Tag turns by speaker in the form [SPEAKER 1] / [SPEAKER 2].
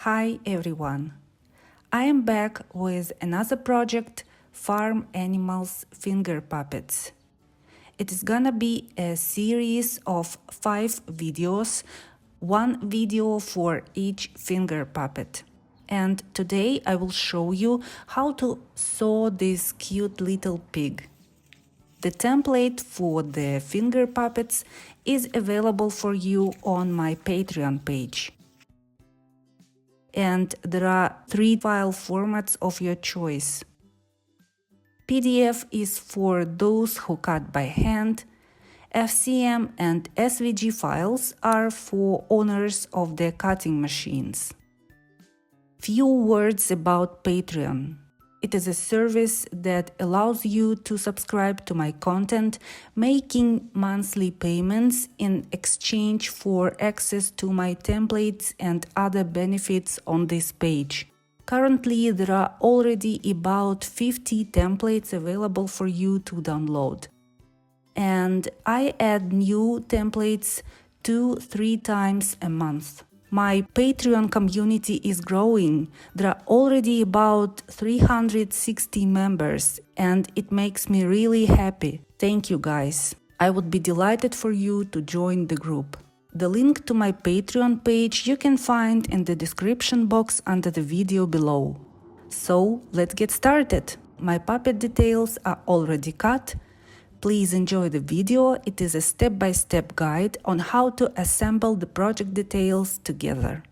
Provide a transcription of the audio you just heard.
[SPEAKER 1] Hi everyone! I am back with another project, Farm Animals Finger Puppets. It is gonna be a series of 5 videos, one video for each finger puppet. And today I will show you how to sew this cute little pig. The template for the finger puppets is available for you on my Patreon page. And there are 3 file formats of your choice. PDF is for those who cut by hand. FCM and SVG files are for owners of the cutting machines. Few words about Patreon. It is a service that allows you to subscribe to my content, making monthly payments in exchange for access to my templates and other benefits on this page. Currently, there are already about 50 templates available for you to download. And I add new templates 2-3 times a month. My Patreon community is growing. There are already about 360 members, and it makes me really happy. Thank you guys. I would be delighted for you to join the group. The link to my Patreon page you can find in the description box under the video below. So let's get started. My puppet details are already cut. Please enjoy the video. It is a step-by-step guide on how to assemble the project details together.